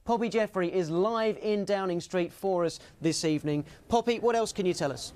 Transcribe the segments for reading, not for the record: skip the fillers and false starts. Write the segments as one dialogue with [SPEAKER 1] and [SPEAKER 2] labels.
[SPEAKER 1] Poppy Jeffery is live in Downing Street for us this evening. Poppy, what else can you tell us?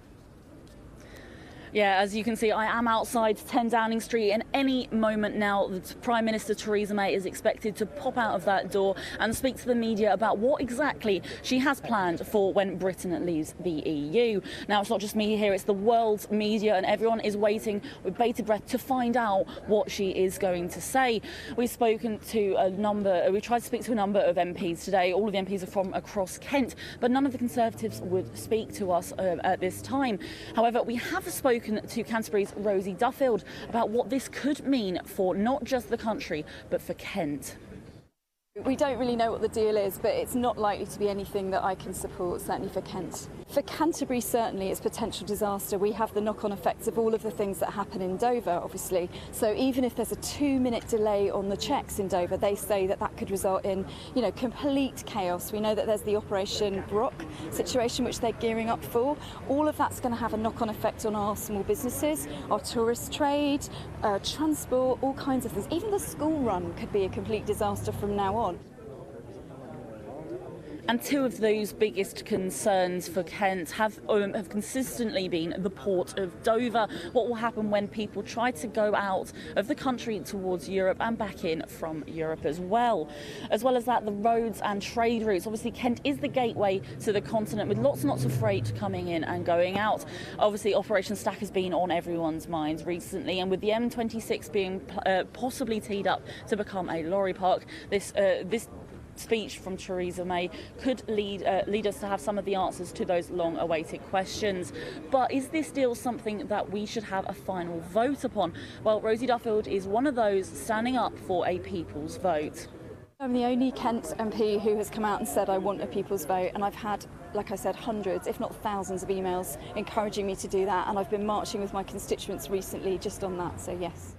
[SPEAKER 2] Yeah, as you can see, I am outside 10 Downing Street, and any moment now, the Prime Minister Theresa May is expected to pop out of that door and speak to the media about what exactly she has planned for when Britain leaves the EU. Now, it's not just me here, it's the world's media, and everyone is waiting with bated breath to find out what she is going to say. We've tried to speak to a number of MPs today. All of the MPs are from across Kent, but none of the Conservatives would speak to us at this time. However, we have spoken to Canterbury's Rosie Duffield about what this could mean for not just the country, but for Kent.
[SPEAKER 3] We don't really know what the deal is, but it's not likely to be anything that I can support, certainly for Kent. For Canterbury, certainly, it's potential disaster. We have the knock-on effects of all of the things that happen in Dover, obviously. So even if there's a 2-minute delay on the checks in Dover, they say that that could result in, complete chaos. We know that there's the Operation Brock situation, which they're gearing up for. All of that's going to have a knock-on effect on our small businesses, our tourist trade, transport, all kinds of things. Even the school run could be a complete disaster from now on.
[SPEAKER 2] And two of those biggest concerns for Kent have consistently been the port of Dover. What will happen when people try to go out of the country towards Europe and back in from Europe as well? As well as that, the roads and trade routes. Obviously, Kent is the gateway to the continent with lots and lots of freight coming in and going out. Obviously, Operation Stack has been on everyone's minds recently, and with the M26 being possibly teed up to become a lorry park, this speech from Theresa May could lead us to have some of the answers to those long-awaited questions. But is this deal something that we should have a final vote upon? Well, Rosie Duffield is one of those standing up for a people's vote.
[SPEAKER 3] I'm the only Kent MP who has come out and said I want a people's vote, and I've had, like I said, hundreds, if not thousands of emails encouraging me to do that, and I've been marching with my constituents recently just on that, so yes.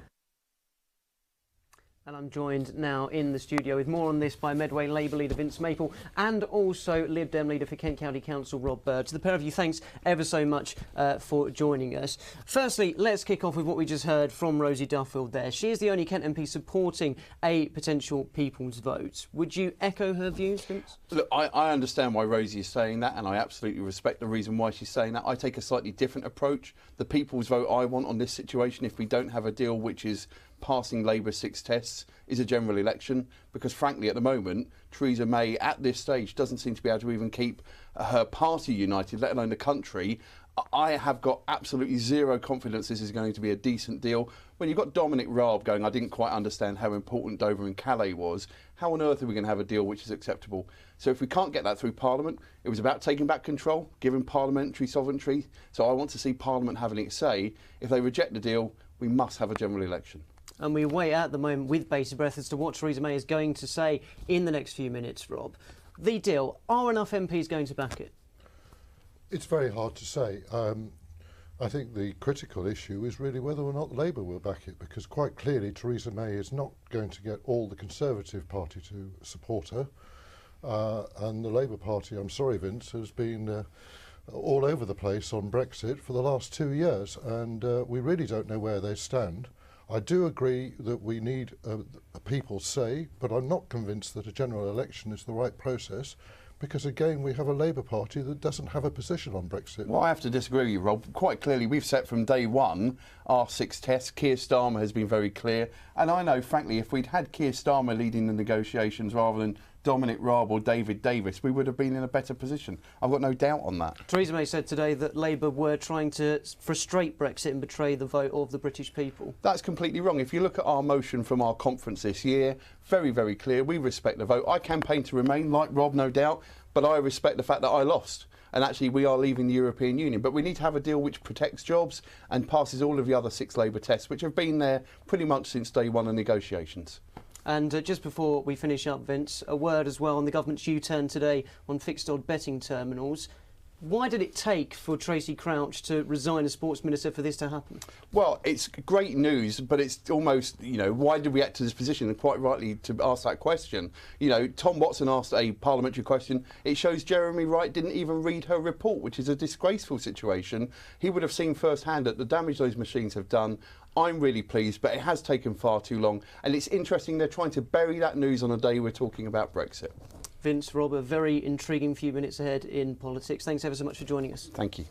[SPEAKER 1] And I'm joined now in the studio with more on this by Medway Labour leader Vince Maple and also Lib Dem leader for Kent County Council Rob Bird. To the pair of you, thanks ever so much for joining us. Firstly, let's kick off with what we just heard from Rosie Duffield there. She is the only Kent MP supporting a potential people's vote. Would you echo her views, Vince?
[SPEAKER 4] Look, I understand why Rosie is saying that, and I absolutely respect the reason why she's saying that. I take a slightly different approach. The people's vote I want on this situation, if we don't have a deal which is passing Labour's 6 tests, is a general election, because frankly at the moment Theresa May at this stage doesn't seem to be able to even keep her party united, let alone the country. I have got absolutely zero confidence this is going to be a decent deal. When you've got Dominic Raab going, I didn't quite understand how important Dover and Calais was. How on earth are we going to have a deal which is acceptable? So if we can't get that through Parliament, it was about taking back control, giving parliamentary sovereignty. So I want to see Parliament having its say. If they reject the deal, we must have a general election.
[SPEAKER 1] And we wait at the moment with bated breath as to what Theresa May is going to say in the next few minutes, Rob. The deal, are enough MPs going to back it?
[SPEAKER 5] It's very hard to say. I think the critical issue is really whether or not Labour will back it, because quite clearly Theresa May is not going to get all the Conservative Party to support her. And the Labour Party, I'm sorry Vince, has been all over the place on Brexit for the last 2 years, and we really don't know where they stand. I do agree that we need a people's say, but I'm not convinced that a general election is the right process, because again we have a Labour Party that doesn't have a position on Brexit.
[SPEAKER 4] Well, I have to disagree with you, Rob. Quite clearly we've set from day one our 6 tests. Keir Starmer has been very clear, and I know frankly if we'd had Keir Starmer leading the negotiations rather than Dominic Raab or David Davis, we would have been in a better position. I've got no doubt on that.
[SPEAKER 1] Theresa May said today that Labour were trying to frustrate Brexit and betray the vote of the British people.
[SPEAKER 4] That's completely wrong. If you look at our motion from our conference this year, very, very clear, we respect the vote. I campaigned to remain, like Rob, no doubt, but I respect the fact that I lost. And actually we are leaving the European Union. But we need to have a deal which protects jobs and passes all of the other 6 Labour tests, which have been there pretty much since day one of negotiations.
[SPEAKER 1] And just before we finish up, Vince, a word as well on the government's U-turn today on fixed odd betting terminals. Why did it take for Tracy Crouch to resign as Sports Minister for this to happen?
[SPEAKER 4] Well, it's great news, but it's almost, why did we get to this position? And quite rightly to ask that question. Tom Watson asked a parliamentary question. It shows Jeremy Wright didn't even read her report, which is a disgraceful situation. He would have seen firsthand that the damage those machines have done. I'm really pleased, but it has taken far too long. And it's interesting they're trying to bury that news on a day we're talking about Brexit.
[SPEAKER 1] Vince, Rob, a very intriguing few minutes ahead in politics. Thanks ever so much for joining us.
[SPEAKER 4] Thank you.